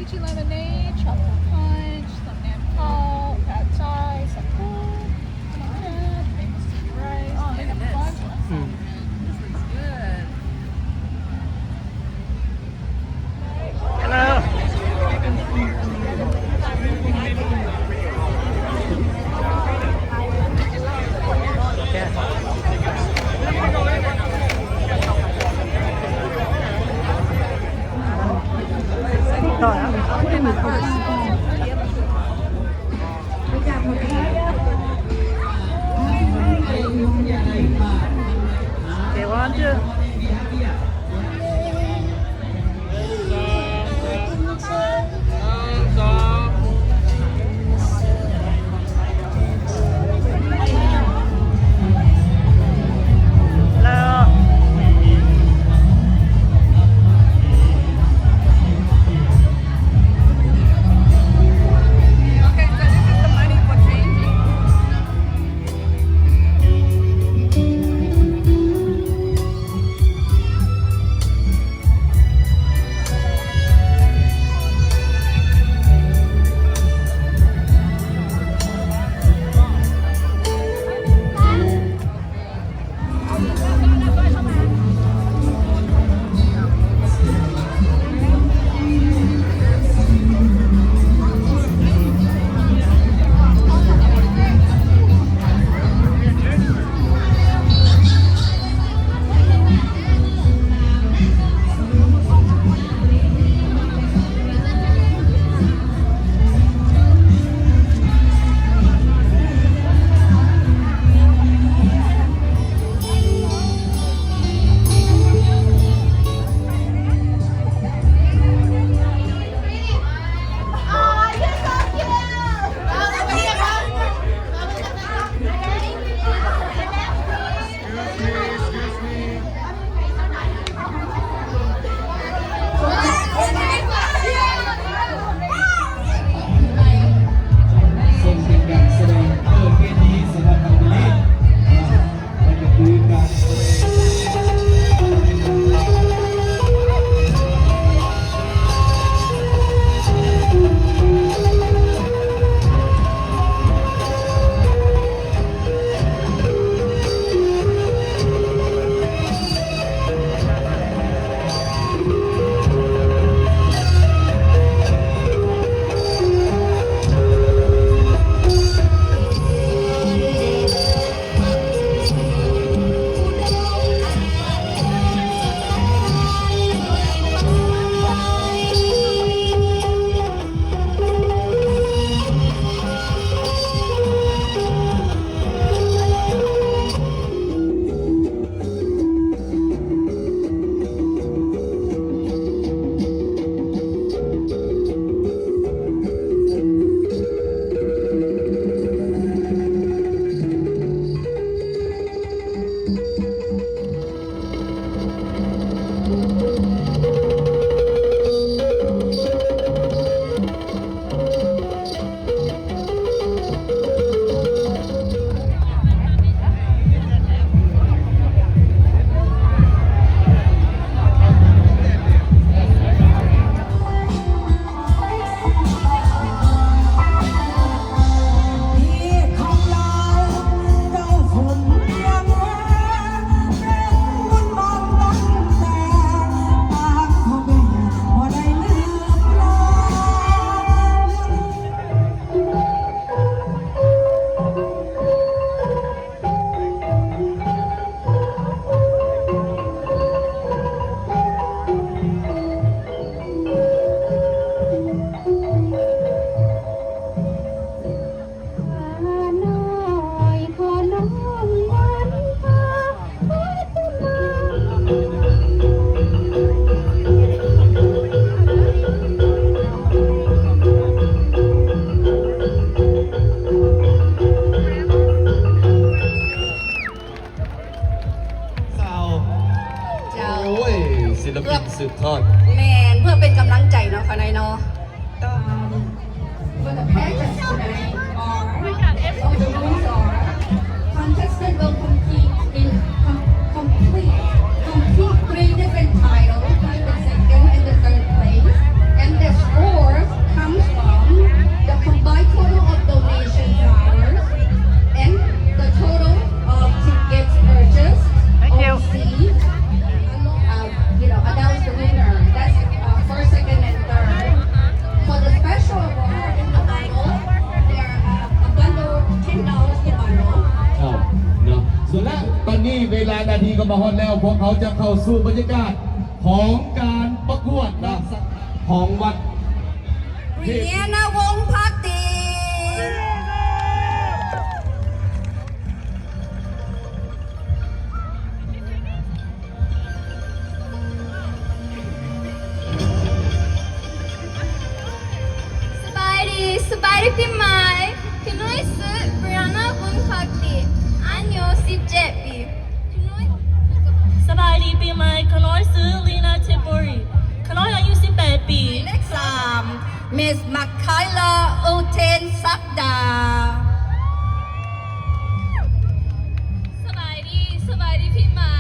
lychee lemonade, chocolate punch, some Nepal, pad thai, some food, maple sticky rice. Oh, they got a bunch of them. This looks good. Hello.ต่อแล้วเดี๋ยวว่าจะศิลปินสืบทอดแมนเพื่อเป็นกำลังใจเนาะค่ะนายเนาะ Contestant will compete in complete 3 different titles, the second and the third place, and the scores พวกเขาจะเข้าสู่บรรยากาศของการประกวดนะของวัด เรียนวงศ์พักดีสบายดีพี่ไม้พี่นุ้ยซื้อเรียนวงศ์พักดีอายุ17 ปีพี่นุ้ย สบายดีปีใหม่ขน้อยซื้อลีนาเทปบุรีขน้อยอายุ18 ปี เลข3 Miss Makayla อุเทนศักดา สบายดีพี่ไม้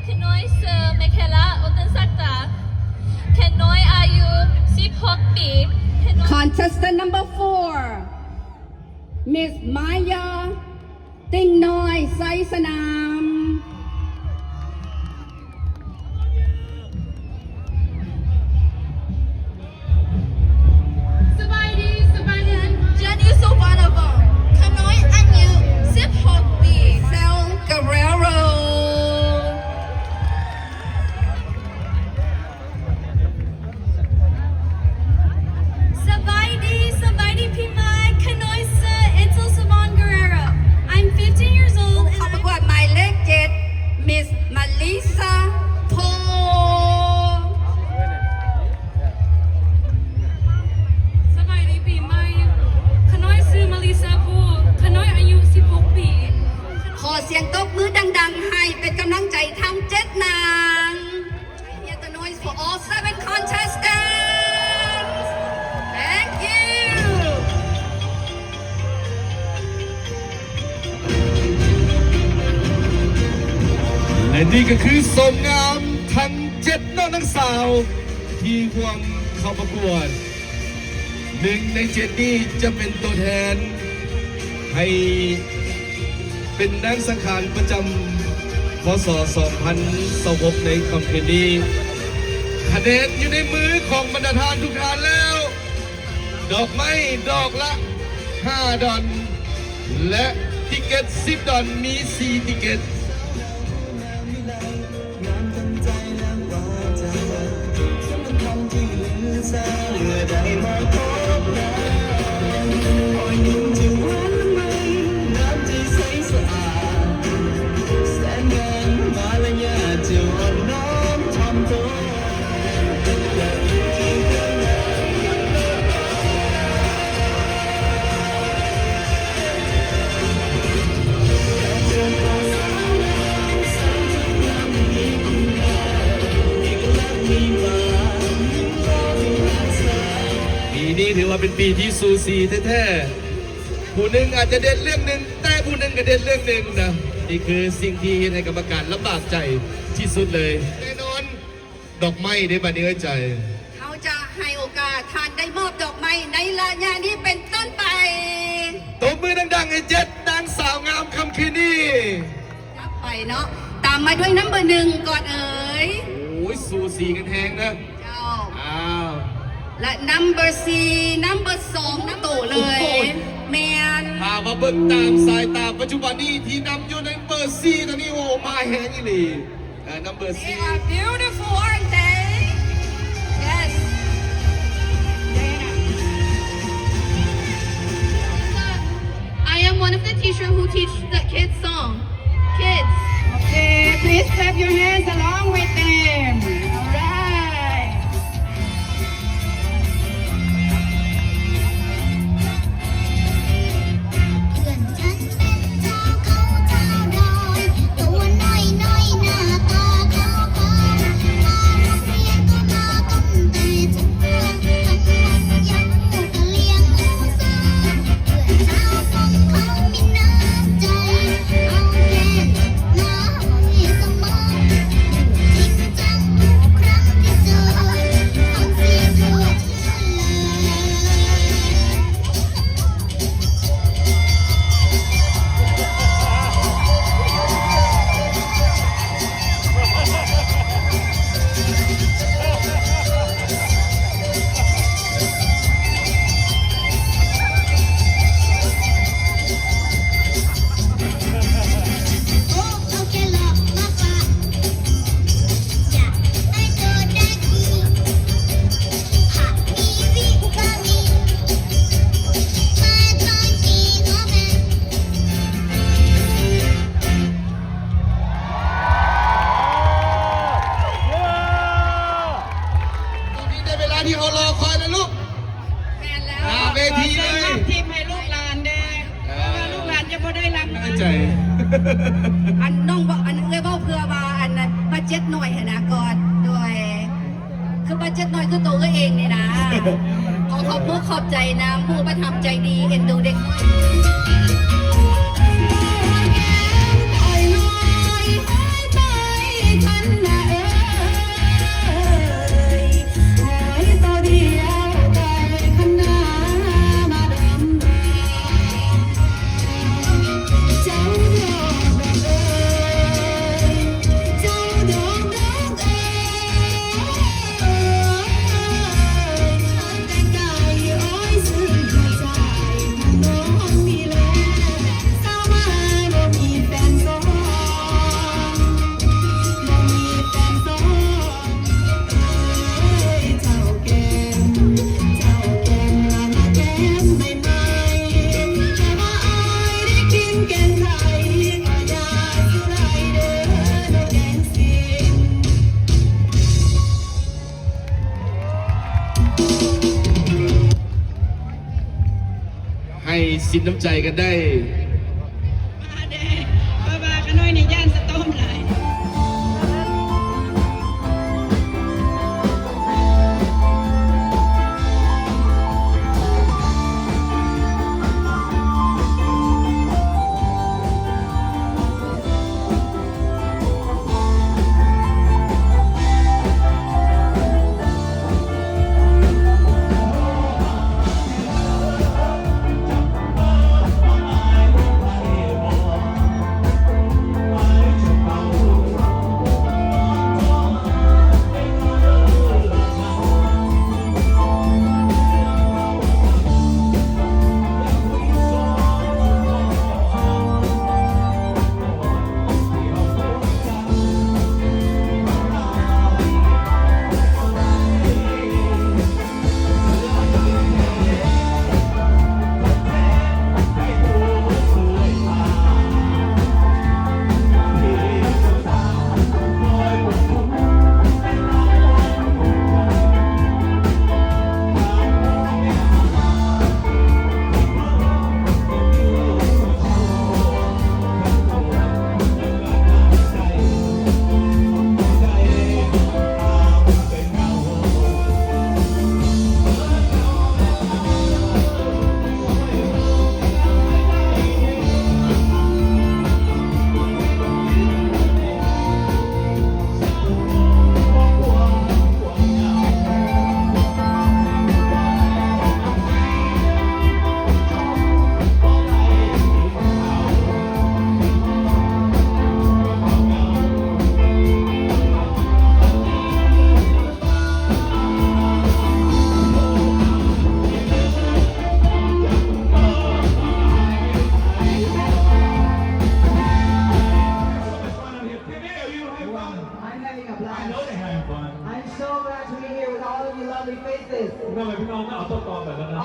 พี่นุ้ยซื้อเมเคล่าอุตสักตาพี่นุ้ยอายุ16 ปี Contestant number 4 Miss Maya ติงน้อยไซสนาม สบายดีเจนยูสุวรรณวงศ์ขน้อยอายุ16 ปี Cel Guerrero สบายดีพี่ไม้ขน้อยซื้อ Intel Savon Guerrero I'm 15 years old เข้าประกวดหมายเลข7 Miss Melissa Po สบายดีปีใหม่ขน้อยซื้อมาริซาพูขน้อยอายุ16 ปี ขอเสียงตบมือดังๆให้เป็นกำลังใจทั้ง7นาง Hear the noise for all 7 contestants Thank you และนี่ก็คือสมงามทั้ง7น้องนักสาวที่ห่วงเข้าประกวด1 ใน 7นี้จะเป็นตัวแทนให้เป็นนางสังขารประจำพศ 2026ในคำเพลนี้คะแนนอยู่ในมือของบรรดาทานทุกท่านแล้ว ดอกไม้ดอกละ5 ดอลและติเกต10 ดอลมี4ติเกตปีนี้ถือว่าเป็นปีที่สูสีแท้ๆผู้หนึ่งอาจจะเด่นเรื่องหนึ่งแต่ผู้หนึ่งก็เด่นเรื่องหนึ่งนะนี่คือสิ่งที่ให้กรรมการลำบากใจที่สุดเลยแน่นอนดอกไม้ได้บัดนี้ไว้ใจ เขาจะให้โอกาสท่านได้มอบดอกไม้ในระยะนี้เป็นต้นไป ตบมือดังๆให้7นางสาวงามคำคืนนี้ รับไปเนาะตามมาด้วยnumber 1ก่อนเอ๋ย โอ้ยสูสีกันแหงนะ เจ้า อ้าว และ number 2โตเลยแมน พามาเบิ่งตามสายตาปัจจุบันนี้ที่นำอยู่ในเบอร์4ตอนนี้โอ้มาแหงอีหลีnumber They 4 are beautiful aren't they Yes I am one of the teachers who teach the kids song. Kids. Okay, please clap your hands along with them. All right. เพื่อนฉันเป็นเจ้าเขาเจ้าดอยตัวน้อยน้อยหน้าตาเขาคอยมาโรงเรียนก็มากันแต่ทุกเรื่องทั้งหมดยังก็เลี้ยงอุตส่าห์เพื่อนชาวของเขามีน้ำใจเอาแทนมาให้เสมอ รอคอยนะลูก แมนแล้ว หน้าเวทีเลย ทีมให้ลูกหลานเด้เพราะว่าลูกหลานจะบ่ได้รับ ตั้งใจ อันน้องบอกอันเอ้ยบอกเพื่อว่าอันนั้นบัดเจ็ตหน่อยนะก่อนด้วยคือบัดเจ็ตหน่อยคือตัวเอ้ยเองนี่นะขอขอบคุณขอบใจนะผู้ประทับใจดีเอ็นดูเด็กน้อย ให้สินน้ำใจกันได้ มาเด้บ้าๆกันหน่อยนี่ย่านสะต้มหลาย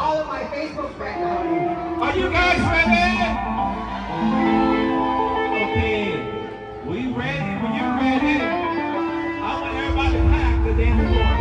All of my Facebook friends. Are you guys ready? Okay. We ready? When you're ready, I want everybody to pack the damn floor.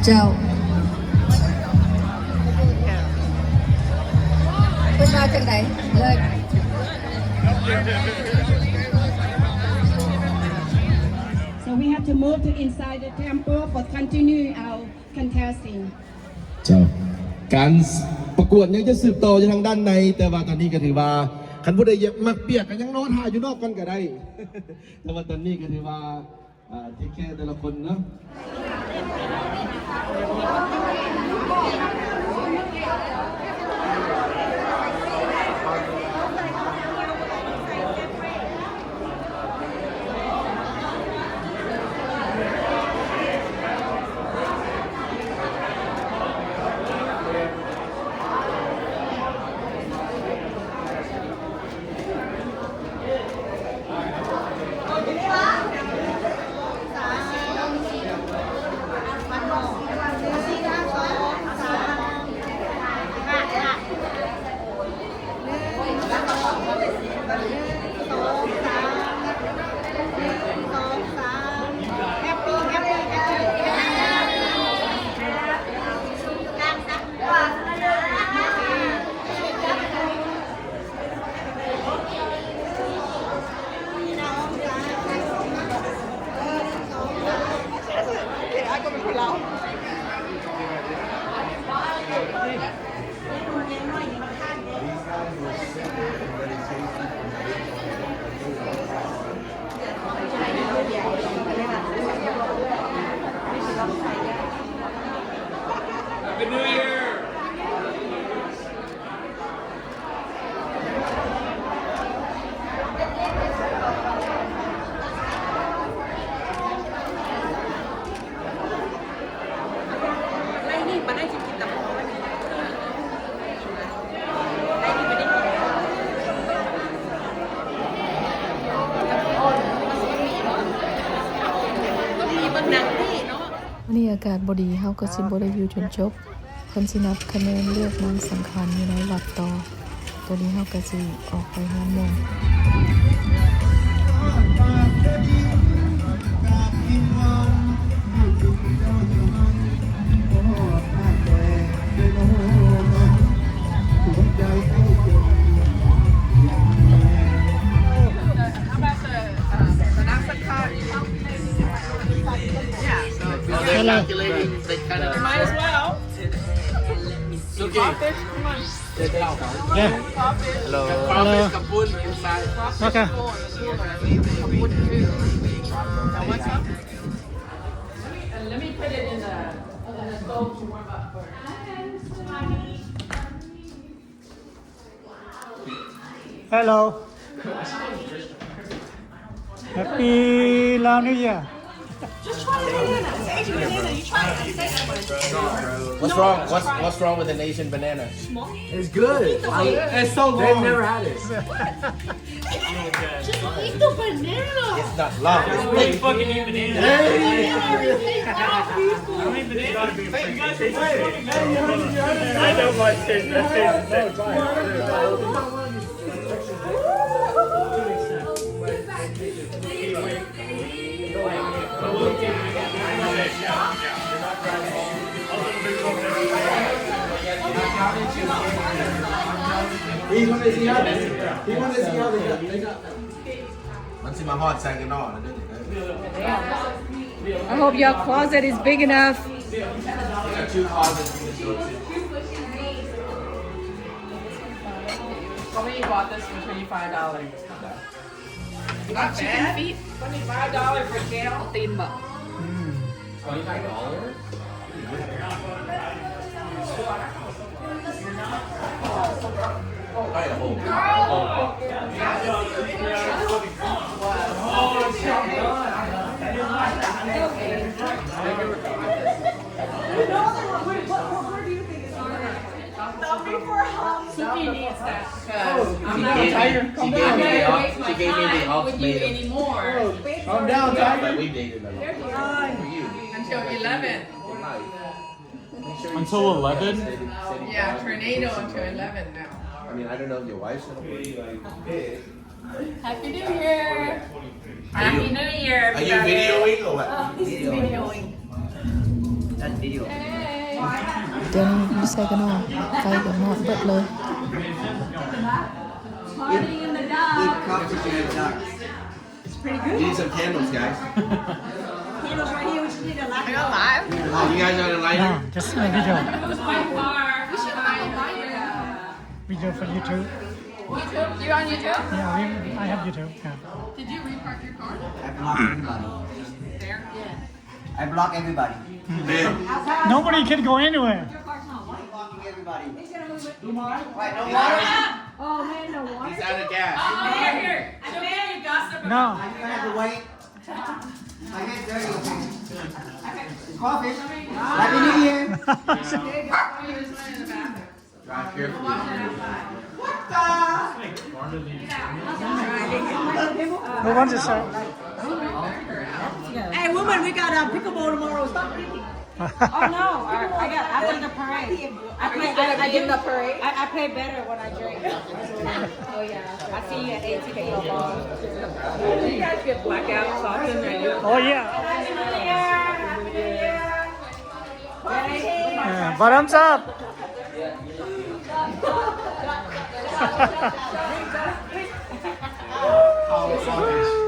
เจ้าเพิ่นว่าจังไดเลย So we have to move to inside the temple for continue our contesting. เจ้าการประกวดยังจะสืบต่ออยู่ทางด้านในแต่ว่าตอนนี้ก็ถือว่าคันผู้ใดอยากมักเปียกก็ยังนอนหาอยู่นอกกันก็ได้ แต่ว่าตอนนี้ก็ถือว่าเทคแคร์แต่ละคนเนาะวันนี้อากาศบ่ดีเฮาก็สิบ่ได้อยู่จนจบเพิ่นสินับคะแนนเลือกนางสังขารอยู่ในวัดต่อตัวนี้เฮาก็สิออกไปงานมงHello. Happy Lao New Year. What's wrong? What's wrong with an Asian banana? It's good. It's so long. They've never had it. Just eat the banana. It's not long. It's big. Fucking eat bananas. Hey. I know my taste. He wanted to see how they got. Once in my heart, second on. I hope your closet is big enough. I got 2 closets in this room. How many bought this for $25? Not bad. $25 for kale. $25? Suki needs that She gave me the ultimatum. anymore Calm down, Tiger. But we dated a lot. For you. until 11. Until 11? Yeah, tornado until 11 now. I mean, I don't know if your wife's gonna be. Happy New Year. Happy New Year. Are you videoing or what? Videoing. เดี๋ยวนี้ไม่ใส่กันเนาะไฟกับหมอดเบิดเลย Need some candles, guys. Oh, you guys are lighter? No, just a video. By far. We should buy a lighter. Video for YouTube. YouTube? You on YouTube? Yeah, I have YouTube. Yeah. Did you repark your car? I block everybody. There? Yeah. I block everybody. Nobody can go anywhere. Blocking everybody. Right, no water? He's out of gas. Here. Joanne, you gossip. No. I have to wait. My hands dirty. Crawfish. Happy New Year. Drive carefully. Who wants to start? Hey, woman, we got pickleball tomorrow. Stop drinking. Oh no, I got after the parade. I did the parade. I play better when I drink. Oh yeah, I see you at 8 to go ball. You guys get blackouts often, right? Oh yeah. Bottoms up. Oh,